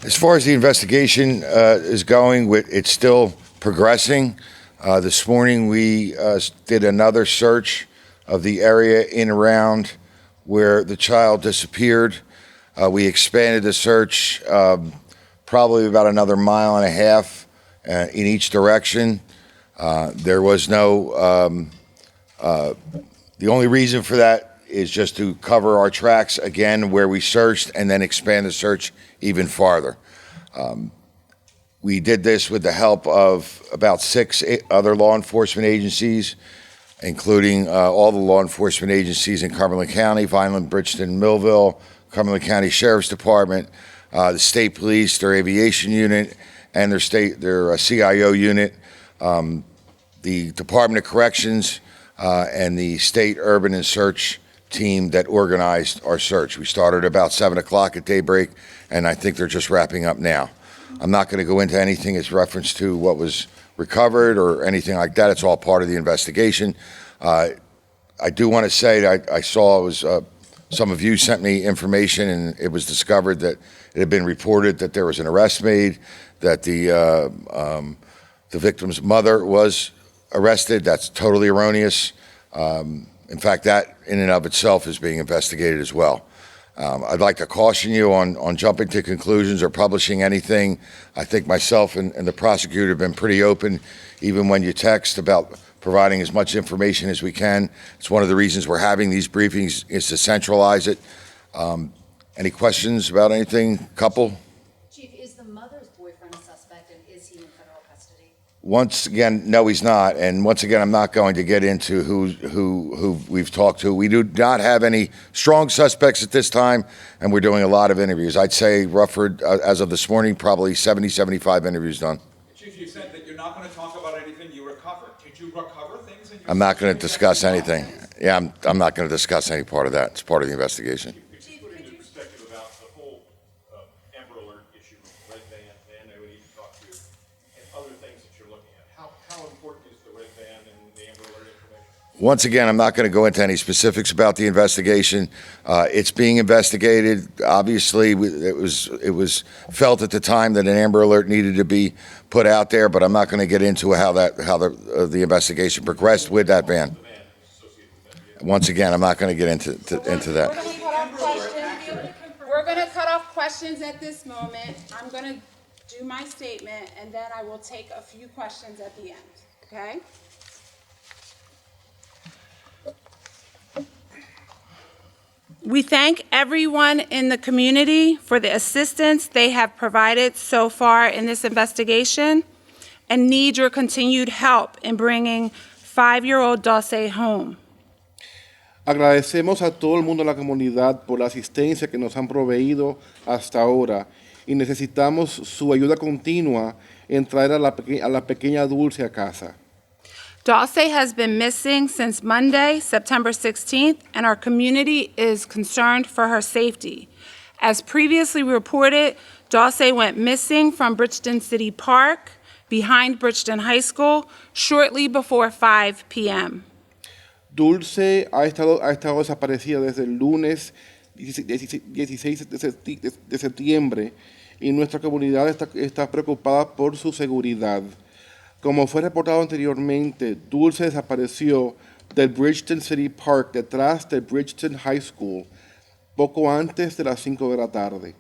As far as the investigation is going, it's still progressing. This morning we did another search of the area in and around where the child disappeared. We expanded the search probably about another mile and a half in each direction. There was no, the only reason for that is just to cover our tracks again where we searched and then expand the search even farther. We did this with the help of about 6 other law enforcement agencies, including all the law enforcement agencies in Cumberland County, Vineland, Bridgeton, Millville, Cumberland County Sheriff's Department, the state police, their aviation unit, and their CIO unit, the Department of Corrections, and the state urban and search team that organized our search. We started about 7 o'clock at daybreak, and I think they're just wrapping up now. I'm not going to go into anything as reference to what was recovered or anything like that. It's all part of the investigation. I do want to say that I saw it was some of you sent me information, and it was discovered that it had been reported that there was an arrest made, that the victim's mother was arrested. That's totally erroneous. In fact, that in and of itself is being investigated as well. I'd like to caution you on jumping to conclusions or publishing anything. I think myself and the prosecutor have been pretty open, even when you text, about providing as much information as we can. It's one of the reasons we're having these briefings, is to centralize it. Any questions about anything? Couple? Chief, is the mother's boyfriend a suspect, and is he in federal custody? Once again, no, he's not. And once again, I'm not going to get into who we've talked to. We do not have any strong suspects at this time, and we're doing a lot of interviews. I'd say, Rufford, as of this morning, probably 70, 75 interviews done. Chief, you said that you're not going to talk about anything you recovered. Did you recover things? I'm not going to discuss anything. Yeah, I'm not going to discuss any part of that. It's part of the investigation. Chief, put into perspective about the whole Amber Alert issue, red van that we need to talk to, and other things that you're looking at. How important is the red van and the Amber Alert information? Once again, I'm not going to go into any specifics about the investigation. It's being investigated. Obviously, it was felt at the time that an Amber Alert needed to be put out there, but I'm not going to get into how the investigation progressed with that van. Once again, I'm not going to get into that. We're going to cut off questions at this moment. I'm going to do my statement, and then I will take a few questions at the end, okay? We thank everyone in the community for the assistance they have provided so far in this investigation and need your continued help in bringing 5-year-old Dulce home. Agradecemos a todo el mundo en la comunidad por la asistencia que nos han proveído hasta ahora y necesitamos su ayuda continua en traer a la pequeña Dulce a casa. Dulce has been missing since Monday, September 16th, and our community is concerned for her safety. As previously reported, Dulce went missing from Bridgeton City Park behind Bridgeton High School shortly before 5 p.m. Dulce ha estado desaparecida desde el lunes 16 de septiembre y nuestra comunidad está preocupada por su seguridad. Como fue reportado anteriormente, Dulce desapareció del Bridgeton City Park detrás del Bridgeton High School poco antes de las 5 de la tarde.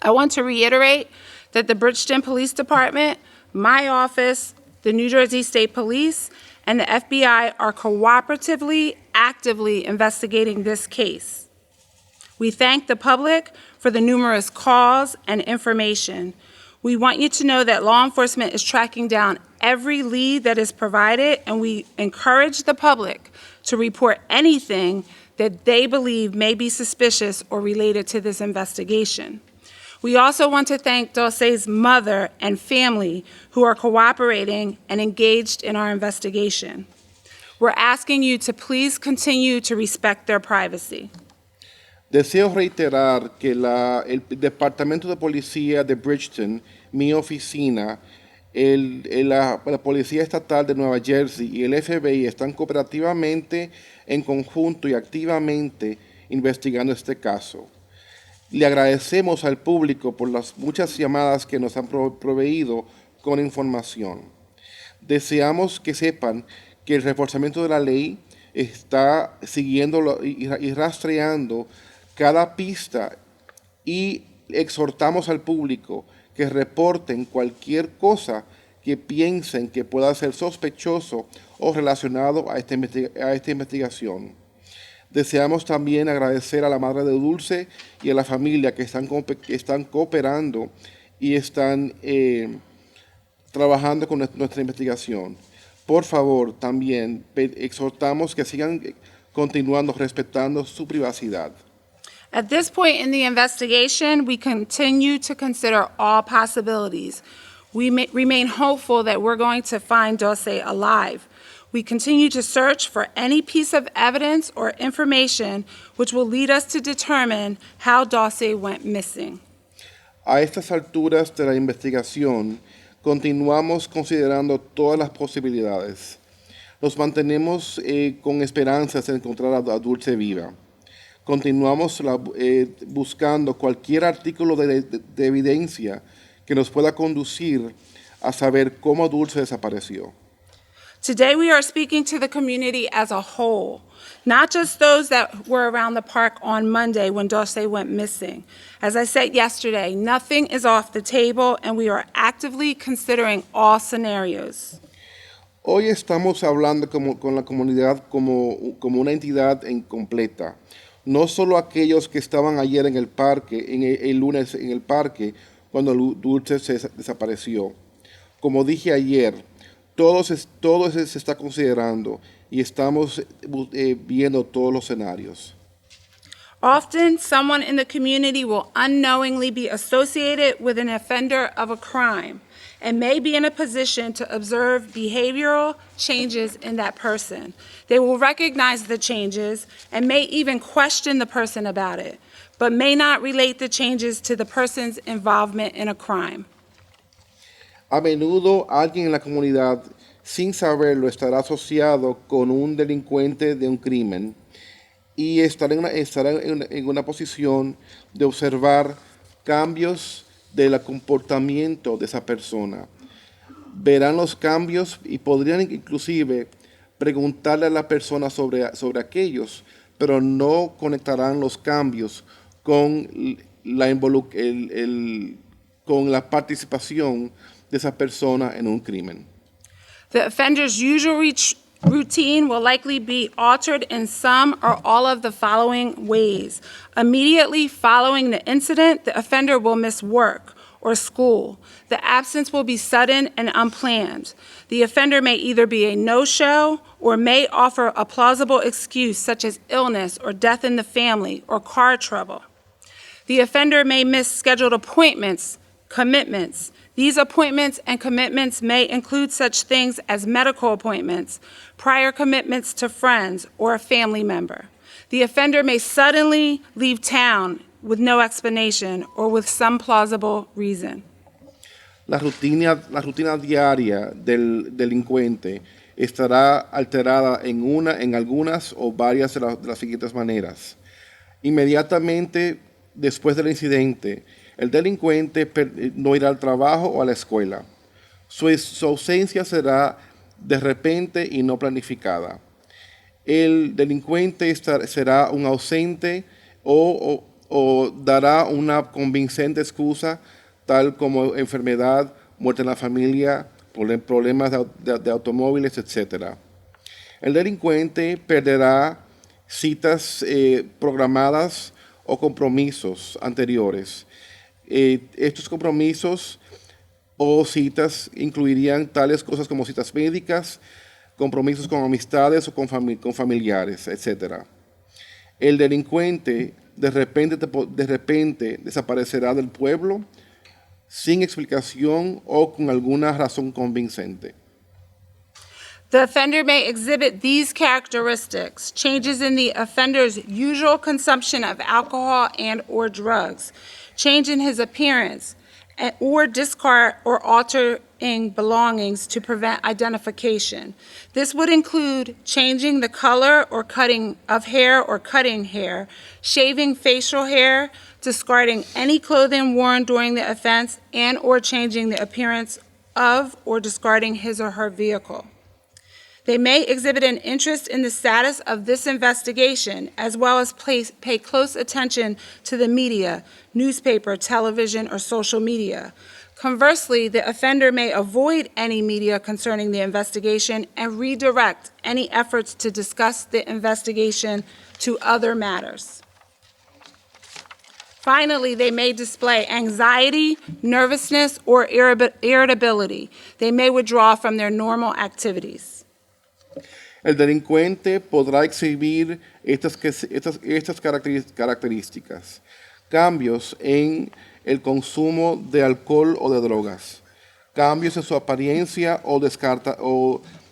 I want to reiterate that the Bridgeton Police Department, my office, the New Jersey State Police, and the FBI are cooperatively, actively investigating this case. We thank the public for the numerous calls and information. We want you to know that law enforcement is tracking down every lead that is provided, and we encourage the public to report anything that they believe may be suspicious or related to this investigation. We also want to thank Dulce's mother and family who are cooperating and engaged in our investigation. We're asking you to please continue to respect their privacy. Deseo reiterar que el Departamento de Policía de Bridgeton, mi oficina, la Policía Estatal de Nueva Jersey y el FBI están cooperativamente en conjunto y activamente investigando este caso. Le agradecemos al público por las muchas llamadas que nos han proveído con información. Deseamos que sepan que el reforzamiento de la ley está siguiendo y rastreando cada pista y exhortamos al público que reporten cualquier cosa que piensen que pueda ser sospechoso o relacionado a esta investigación. Deseamos también agradecer a la Madre de Dulce y a la familia que están cooperando y están trabajando con nuestra investigación. Por favor, también exhortamos que sigan continuando respetando su privacidad. At this point in the investigation, we continue to consider all possibilities. We remain hopeful that we're going to find Dulce alive. We continue to search for any piece of evidence or information which will lead us to determine how Dulce went missing. A estas alturas de la investigación, continuamos considerando todas las posibilidades. Nos mantenemos con esperanzas de encontrar a Dulce viva. Continuamos buscando cualquier artículo de evidencia que nos pueda conducir a saber cómo Dulce desapareció. Today, we are speaking to the community as a whole, not just those that were around the park on Monday when Dulce went missing. As I said yesterday, nothing is off the table, and we are actively considering all scenarios. Hoy estamos hablando con la comunidad como una entidad incompleta. No solo aquellos que estaban ayer en el parque, el lunes en el parque, cuando Dulce se desapareció. Como dije ayer, todo se está considerando y estamos viendo todos los escenarios. Often, someone in the community will unknowingly be associated with an offender of a crime and may be in a position to observe behavioral changes in that person. They will recognize the changes and may even question the person about it, but may not relate the changes to the person's involvement in a crime. A menudo alguien en la comunidad, sin saberlo, estará asociado con un delincuente de un crimen y estará en una posición de observar cambios del comportamiento de esa persona. Verán los cambios y podrían inclusive preguntarle a la persona sobre aquellos, pero no conectarán los cambios con con la participación de esa persona en un crimen. The offender's usual routine will likely be altered in some or all of the following ways. Immediately following the incident, the offender will miss work or school. The absence will be sudden and unplanned. The offender may either be a no-show or may offer a plausible excuse such as illness or death in the family or car trouble. The offender may miss scheduled appointments, commitments. These appointments and commitments may include such things as medical appointments, prior commitments to friends or a family member. The offender may suddenly leave town with no explanation or with some plausible reason. La rutina diaria del delincuente estará alterada en algunas o varias de las siguientes maneras. Inmediatamente después del incidente, el delincuente no irá al trabajo o a la escuela. Su ausencia será de repente y no planificada. El delincuente será un ausente o dará una convincente excusa, tal como enfermedad, muerte en la familia, problemas de automóviles, etc. El delincuente perderá citas programadas o compromisos anteriores. Estos compromisos o citas incluirían tales cosas como citas médicas, compromisos con amistades o con familiares, etc. El delincuente de repente desaparecerá del pueblo sin explicación o con alguna razón convincente. The offender may exhibit these characteristics: changes in the offender's usual consumption of alcohol and or drugs, change in his appearance, or discard or altering belongings to prevent identification. This would include changing the color or cutting of hair or cutting hair, shaving facial hair, discarding any clothing worn during the offense, and/or changing the appearance of or discarding his or her vehicle. They may exhibit an interest in the status of this investigation, as well as pay close attention to the media, newspaper, television, or social media. Conversely, the offender may avoid any media concerning the investigation and redirect any efforts to discuss the investigation to other matters. Finally, they may display anxiety, nervousness, or irritability. They may withdraw from their normal activities. El delincuente podrá exhibir estas características: cambios en el consumo de alcohol o de drogas, cambios en su apariencia o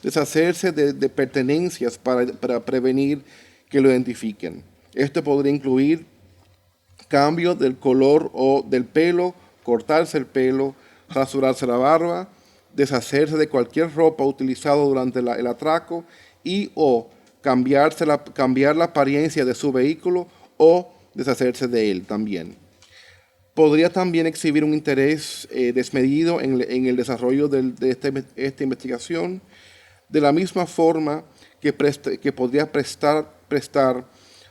deshacerse de pertenencias para prevenir que lo identifiquen. Esto podría incluir cambios del color o del pelo, cortarse el pelo, rasurarse la barba, deshacerse de cualquier ropa utilizada durante el atraco y o cambiar la apariencia de su vehículo o deshacerse de él también. Podría también exhibir un interés desmedido en el desarrollo de esta investigación, de la misma forma que podría prestar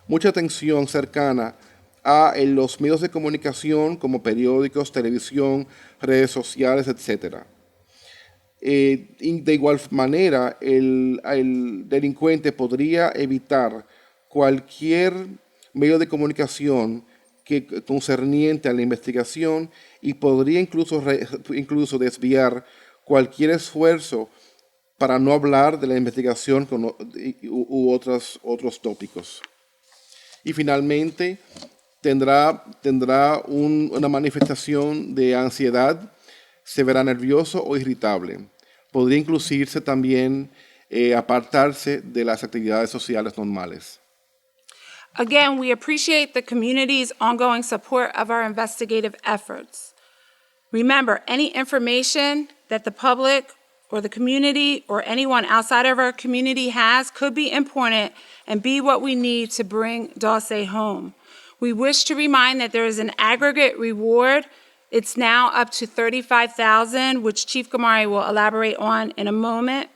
mucha atención cercana a los medios de comunicación como periódicos, televisión, redes sociales, etc. De igual manera, el delincuente podría evitar cualquier medio de comunicación concerniente a la investigación y podría incluso desviar cualquier esfuerzo para no hablar de la investigación u otros tópicos. Y finalmente, tendrá una manifestación de ansiedad, se verá nervioso o irritable. Podría incluirse también apartarse de las actividades sociales normales. Again, we appreciate the community's ongoing support of our investigative efforts. Remember, any information that the public or the community or anyone outside of our community has could be important and be what we need to bring Dulce home. We wish to remind that there is an aggregate reward. It's now up to $35,000, which Chief Gamari will elaborate on in a moment.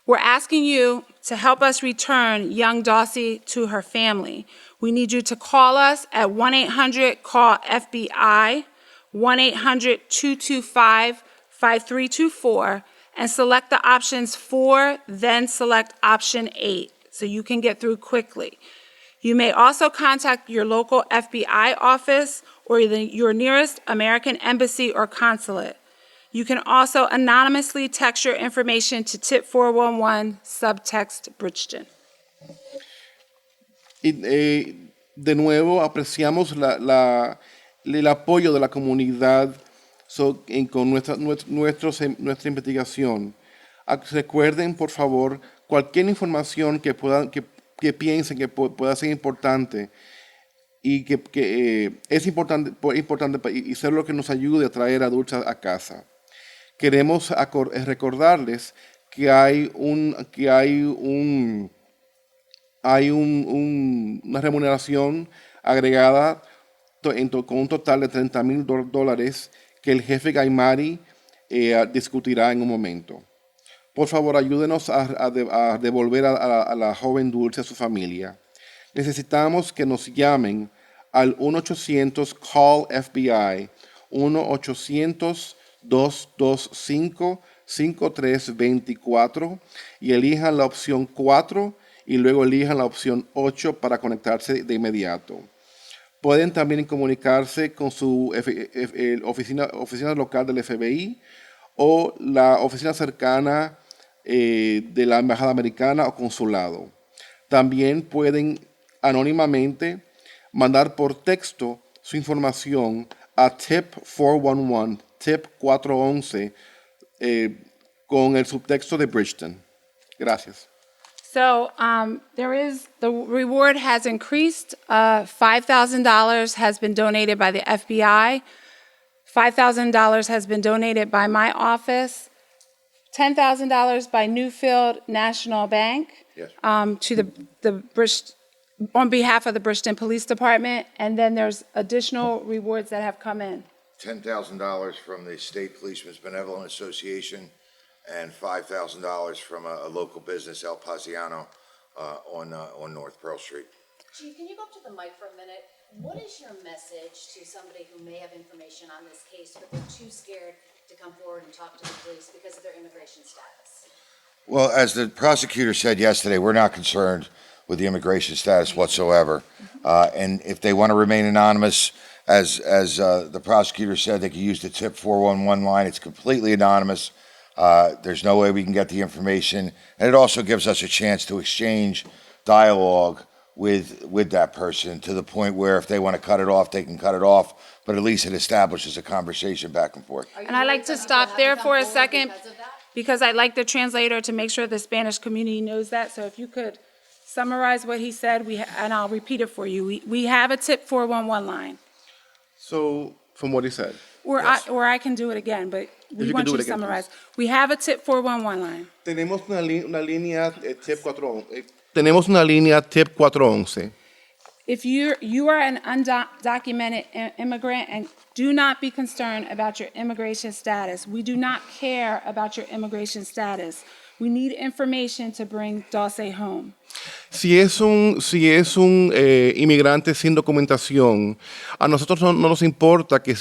We're asking you to help us return young Dulce to her family. We need you to call us at 1-800-CALL-FBI, 1-800-225-5324, and select the options 4, then select option 8, so you can get through quickly. You may also contact your local FBI office or your nearest American embassy or consulate. You can also anonymously text your information to tip 411 subtext Bridgeton. De nuevo, apreciamos el apoyo de la comunidad con nuestra investigación. Recuerden, por favor, cualquier información que piensen que pueda ser importante y que es importante y ser lo que nos ayude a traer a Dulce a casa. Queremos recordarles que hay una remuneración agregada con un total de $30,000 que el jefe Gaimari discutirá en un momento. Por favor, ayúdenos a devolver a la joven Dulce a su familia. Necesitamos que nos llamen al 1-800-CALL-FBI, 1-800-225-5324 y elijan la opción 4 y luego elijan la opción 8 para conectarse de inmediato. Pueden también comunicarse con su oficina local del FBI o la oficina cercana de la Embajada Americana o Consulado. También pueden anónimamente mandar por texto su información a tip 411, tip 411, con el subtexto de Bridgeton. Gracias. So the reward has increased. $5,000 has been donated by the FBI. $5,000 has been donated by my office. $10,000 by Newfield National Bank. Yes. To the on behalf of the Bridgeton Police Department, and then there's additional rewards that have come in. $10,000 from the State Policemen's Benevolent Association and $5,000 from a local business, El Pasiano, on North Pearl Street. Chief, can you go up to the mic for a minute? What is your message to somebody who may have information on this case, but they're too scared to come forward and talk to the police because of their immigration status? Well, as the prosecutor said yesterday, we're not concerned with the immigration status whatsoever. And if they want to remain anonymous, as the prosecutor said, they can use the tip 411 line. It's completely anonymous. There's no way we can get the information. And it also gives us a chance to exchange dialogue with that person to the point where if they want to cut it off, they can cut it off. But at least it establishes a conversation back and forth. And I'd like to stop there for a second, because I'd like the translator to make sure the Spanish community knows that. So if you could summarize what he said, and I'll repeat it for you. We have a tip 411 line. So, from what he said. Or I can do it again, but we you want can do you it to again, summarize. We have a tip 411 line. Tenemos una línea tip 411. Tenemos una línea tip 411. If you are an undocumented immigrant and do not be concerned about your immigration status. We do not care about your immigration status. We need information to bring Dulce home. Si es un inmigrante sin documentación, a nosotros no nos importa que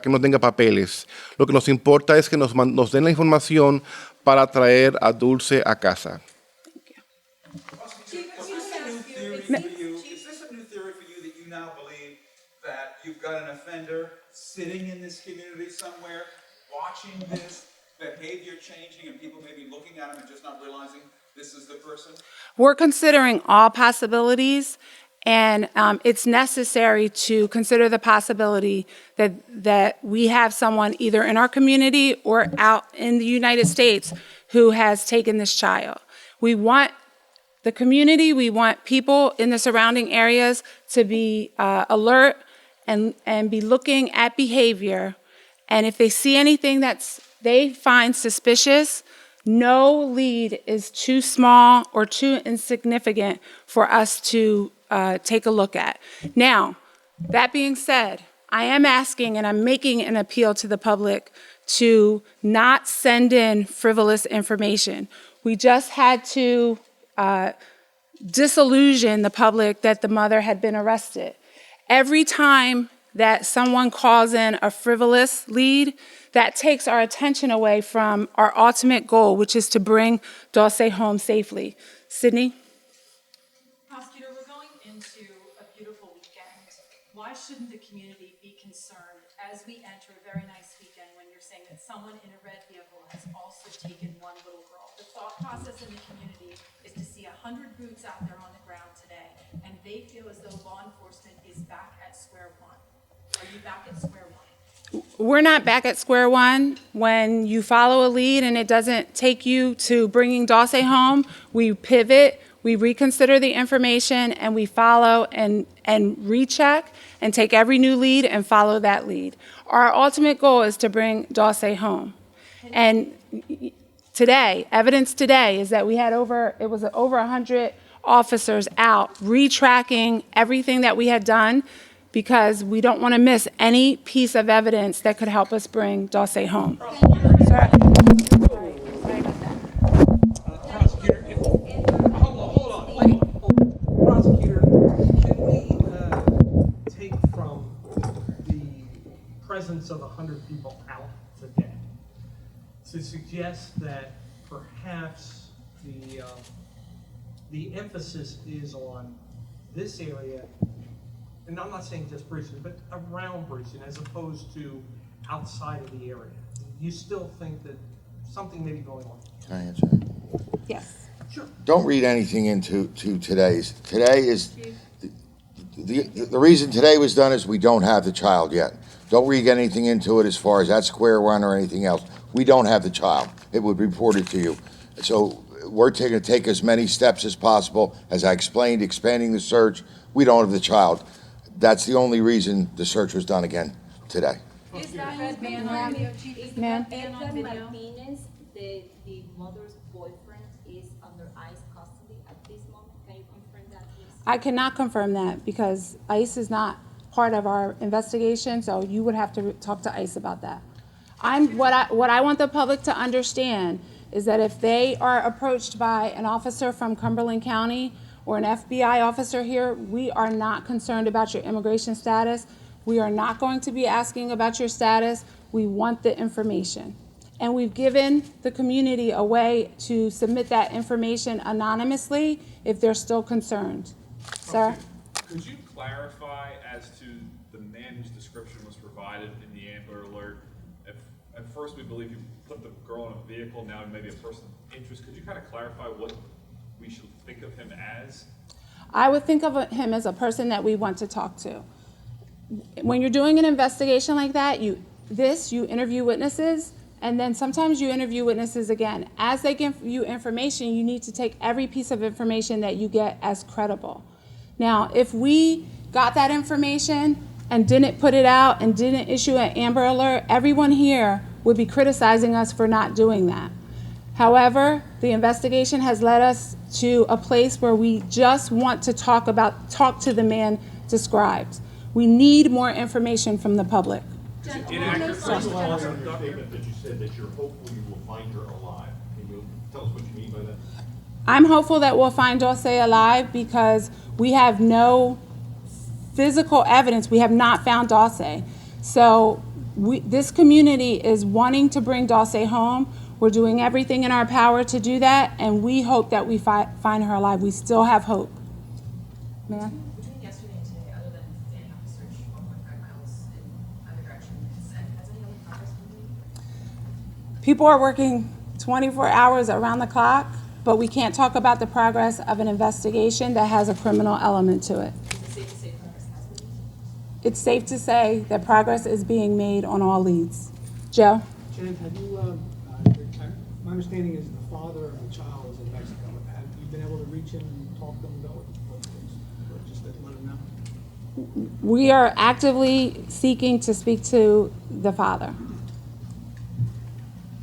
no tenga papeles. Lo que nos importa es que nos den la información para traer a Dulce a casa. Is this a new theory for you that you now believe that you've got an offender sitting in this community somewhere, watching this behavior changing, and people may be looking at him and just not realizing this is the person? We're considering all possibilities, and it's necessary to consider the possibility that we have someone either in our community or out in the United States who has taken this child. We want the community, we want people in the surrounding areas to be alert and be looking at behavior. And if they see anything they find suspicious, no lead is too small or too insignificant for us to take a look at. Now, that being said, I am asking and I'm making an appeal to the public to not send in frivolous information. We just had to disillusion the public that the mother had been arrested. Every time that someone calls in a frivolous lead, that takes our attention away from our ultimate goal, which is to bring Dulce home safely. Sydney? Prosecutor, we're going into a beautiful weekend. Why shouldn't the community be concerned as we enter a very nice weekend when you're saying that someone in a red vehicle has also taken one little girl? The thought process in the community is to see 100 boots out there on the ground today, and they feel as though law enforcement is back at square one. Are you back at square one? We're not back at square one. When you follow a lead and it doesn't take you to bringing Dulce home, we pivot, we reconsider the information, and we follow and recheck and take every new lead and follow that lead. Our ultimate goal is to bring Dulce home. And today, evidence today is that we had over 100 officers out retracking everything that we had done, because we don't want to miss any piece of evidence that could help us bring Dulce home. Prosecutor, hold on. Prosecutor, can we take from the presence of 100 people out today to suggest that perhaps the emphasis is on this area, and I'm not saying just Bridgeton, but around Bridgeton, as opposed to outside of the area? You still think that something may be going on? Can I answer? Yes. Sure. Don't read anything into today's. Today is, the reason today was done is we don't have the child yet. Don't read anything into it as far as that square one or anything else. We don't have the child. It would be reported to you. So we're going to take as many steps as possible. As I explained, expanding the search. We don't have the child. That's the only reason the search was done again today. Is that red van on video, Chief? Is Ma'am? that van on Edgar video? Martinez, the mother's boyfriend, is under ICE custody at this moment. Can you confirm that, please? I cannot confirm that because ICE is not part of our investigation, so you would have to talk to ICE about that. What I want the public to understand is that if they are approached by an officer from Cumberland County or an FBI officer here, we are not concerned about your immigration status. We are not going to be asking about your status. We want the information. And we've given the community a way to submit that information anonymously if they're still concerned. Sir? Could you clarify as to the man whose description was provided in the Amber Alert? At first we believe you put the girl in a vehicle, now maybe a person of interest. Could you kind of clarify what we should think of him as? I would think of him as a person that we want to talk to. When you're doing an investigation like that, you interview witnesses, and then sometimes you interview witnesses again. As they give you information, you need to take every piece of information that you get as credible. Now, if we got that information and didn't put it out and didn't issue an Amber Alert, everyone here would be criticizing us for not doing that. However, the investigation has led us to a place where we just want to talk to the man described. We need more information from the public. Inaccurate First of all, on your statement that you said that you're hopeful you will find her alive. Can you tell us what you mean by that? I'm hopeful that we'll find Dulce alive because we have no physical evidence. We have not found Dulce. So this community is wanting to bring Dulce home. We're doing everything in our power to do that, and we hope that we find her alive. We still have hope. Ma'am? Between yesterday and today, other than standing up the search 1.5 miles in either direction, has any other progress been made? People are working 24 hours around the clock, but we can't talk about the progress of an investigation that has a criminal element to it. Is it safe to say progress has been made? It's safe to say that progress is being made on all leads. Joe? Jen, have you, my understanding is the father of the child is in Mexico. Have you been able to reach him and talk to him about it? Or just to let him know? We are actively seeking to speak to the father. Can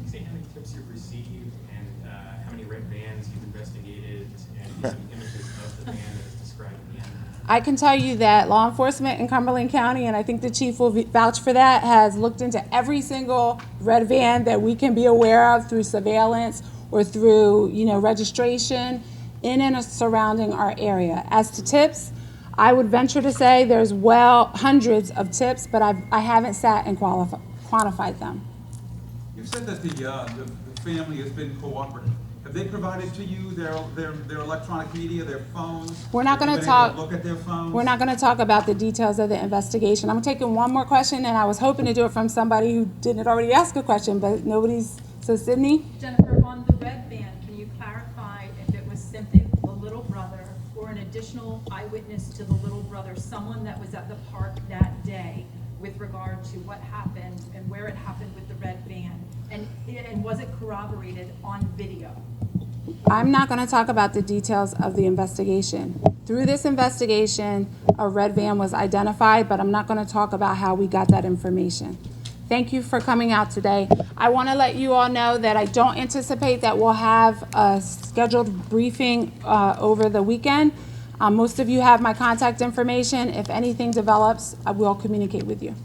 you say how many tips you've received and how many red vans you've investigated and some images of the van that is described in the end? I can tell you that law enforcement in Cumberland County, and I think the chief will vouch for that, has looked into every single red van that we can be aware of through surveillance or through, registration in and surrounding our area. As to tips, I would venture to say there's hundreds of tips, but I haven't sat and quantified them. You've said that the family has been cooperative. Have they provided to you their electronic media, their phones? We're not going Have to you been able talk. look at their phones? We're not going to talk about the details of the investigation. I'm taking one more question, and I was hoping to do it from somebody who didn't already ask a question, but nobody's. So, Sydney? Jennifer, on the red van, can you clarify if it was simply the little brother or an additional eyewitness to the little brother, someone that was at the park that day with regard to what happened and where it happened with the red van? And was it corroborated on video? I'm not going to talk about the details of the investigation. Through this investigation, a red van was identified, but I'm not going to talk about how we got that information. Thank you for coming out today. I want to let you all know that I don't anticipate that we'll have a scheduled briefing over the weekend. Most of you have my contact information. If anything develops, I will communicate with you.